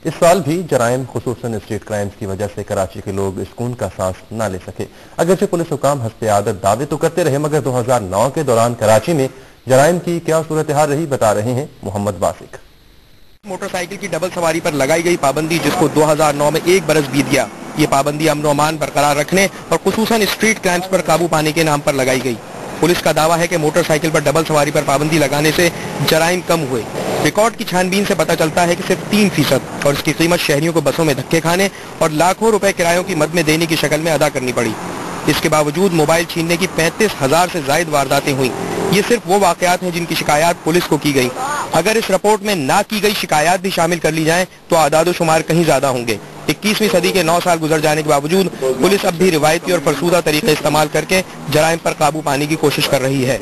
इस साल भी जराइम खुसूसन स्ट्रीट क्राइम्स की वजह से कराची के लोग सुकून का सांस न ले सके। अगरचे पुलिस हुकाम हस्ते आदत दावे तो करते रहे, मगर 2009 के दौरान कराची में जराइम की क्या सूरत हाल रही, बता रहे हैं मोहम्मद बासिक। मोटरसाइकिल की डबल सवारी पर लगाई गई पाबंदी, जिसको 2009 में 1 बरस बीत गया। ये पाबंदी अमन और अमान बरकरार रखने और खुसूसन स्ट्रीट क्राइम्स पर काबू पाने के नाम पर लगाई गई। पुलिस का दावा है कि मोटरसाइकिल पर डबल सवारी पर पाबंदी लगाने से जराइम कम हुए। रिकॉर्ड की छानबीन से पता चलता है कि सिर्फ 3% और इसकी कीमत शहरियों को बसों में धक्के खाने और लाखों रुपए किरायों की मद में देने की शक्ल में अदा करनी पड़ी। इसके बावजूद मोबाइल छीनने की 35,000 से ज्यादा वारदातें हुई। ये सिर्फ वो वाकयात हैं जिनकी शिकायत पुलिस को की गई। अगर इस रिपोर्ट में ना की गई शिकायत भी शामिल कर ली जाए तो आदाद शुमार कहीं ज्यादा होंगे। 21वीं सदी के 9 साल गुजर जाने के बावजूद पुलिस अब भी रिवायती और फरसूदा तरीके इस्तेमाल करके जराइम पर काबू पाने की कोशिश कर रही है।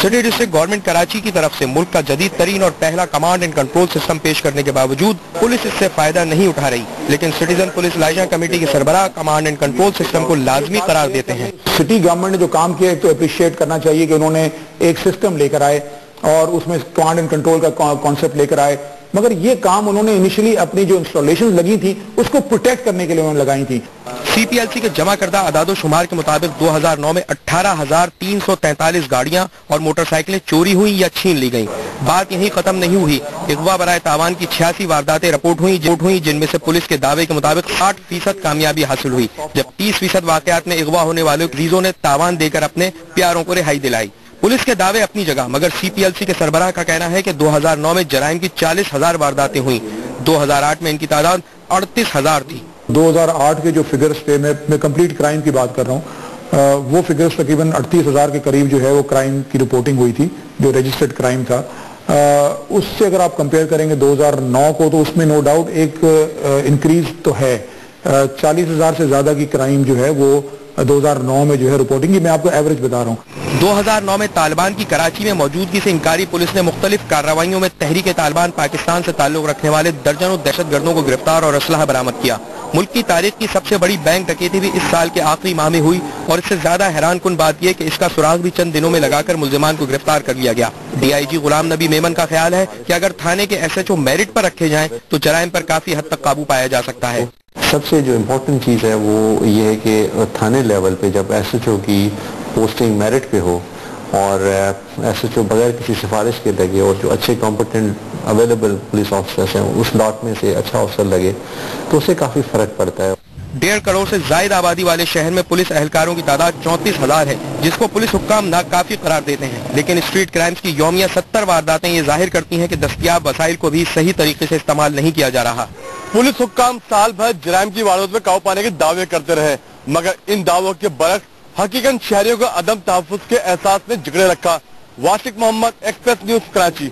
सिटी डिस्ट्रिक्ट गवर्नमेंट कराची की तरफ से मुल्क का जदीद तरीन और पहला कमांड एंड कंट्रोल सिस्टम पेश करने के बावजूद पुलिस इससे फायदा नहीं उठा रही, लेकिन सिटीजन पुलिस लाइजा कमेटी के सरबराह कमांड एंड कंट्रोल सिस्टम को लाजमी करार देते हैं। सिटी गवर्नमेंट ने जो काम किया है तो अप्रिशिएट करना चाहिए कि उन्होंने एक सिस्टम लेकर आए और उसमें कमांड एंड कंट्रोल का कॉन्सेप्ट लेकर आए, मगर ये काम उन्होंने इनिशियली अपनी जो इंस्टॉलेशन लगी थी उसको प्रोटेक्ट करने के लिए उन्होंने लगाई थी। CPLC के जमा करदा आदादो शुमार के मुताबिक 2009 में 18,343 गाड़ियां और मोटरसाइकिलें चोरी हुई या छीन ली गईं। बात यहीं खत्म नहीं हुई। अगवा बराए तावान की 86 वारदातें रिपोर्ट हुई, जिनमें से पुलिस के दावे के मुताबिक 60% कामयाबी हासिल हुई, जब 30% वाकयात में अगवा होने वाले रीजों ने तावान देकर अपने प्यारों को रिहाई दिलाई। पुलिस के दावे अपनी जगह, मगर CPLC के सरबराह का कहना है कि 2009 में जराइम की 40,000 वारदातें हुई। 2008 में इनकी तादाद 38,000 थी। 2008 के जो फिगर्स थे, मैं कंप्लीट क्राइम की बात कर रहा हूँ, वो फिगर्स तकरीबन 38,000 के करीब जो है वो क्राइम की रिपोर्टिंग हुई थी, जो रजिस्टर्ड क्राइम था। उससे अगर आप कंपेयर करेंगे 2009 को, तो उसमें नो डाउट एक इंक्रीज तो है। 40,000 से ज्यादा की क्राइम जो है वो 2009 में जो है रिपोर्टिंग की, मैं आपको एवरेज बता रहा हूँ। 2009 में तालिबान की कराची में मौजूदगी से इंकारी पुलिस ने मुख्तलिफ कार्रवाइयों में तहरीक तालिबान पाकिस्तान से ताल्लुक रखने वाले दर्जनों दहशतगर्दों को गिरफ्तार और असलहा बरामद किया। मुल्क की तारीख की सबसे बड़ी बैंक डकैती भी इस साल के आखिरी माह में हुई, और इससे ज्यादा हैरान कुन बात यह कि इसका सुराग भी चंद दिनों में लगाकर मुल्जिमान को गिरफ्तार कर लिया गया। DIG गुलाम नबी मेमन का ख्याल है कि अगर थाने के SHO मेरिट पर रखे जाएं तो जराइम पर काफी हद तक काबू पाया जा सकता है। सबसे जो इम्पोर्टेंट चीज़ है वो ये है कि थाने लेवल पे जब SHO की पोस्टिंग मेरिट पे हो और SHO बगैर किसी सिफारिश के लगे और जो अच्छे कॉम्पिटेंट अवेलेबल पुलिस ऑफिसर्स हैं उस लॉट में से अच्छा ऑफिसर लगे तो उससे काफ़ी फ़र्क पड़ता है। 1.5 करोड़ से ज्यादा आबादी वाले शहर में पुलिस एहलकारों की तादाद 34,000 है, जिसको पुलिस हुक्काम नाकाफी करार देते हैं। लेकिन स्ट्रीट क्राइम्स की यौमिया 70 वारदातें ये जाहिर करती हैं कि दस्तयाब वसाइल को भी सही तरीके से इस्तेमाल नहीं किया जा रहा। पुलिस हुक्काम साल भर जराइम की वारदात में काबू पाने के दावे करते रहे, मगर इन दावों के बरक्स हकीकत शहरियों को अदम तहफ्फुज़ के एहसास में जकड़े रखा। वाशिक मोहम्मद, एक्सप्रेस न्यूज, कराची।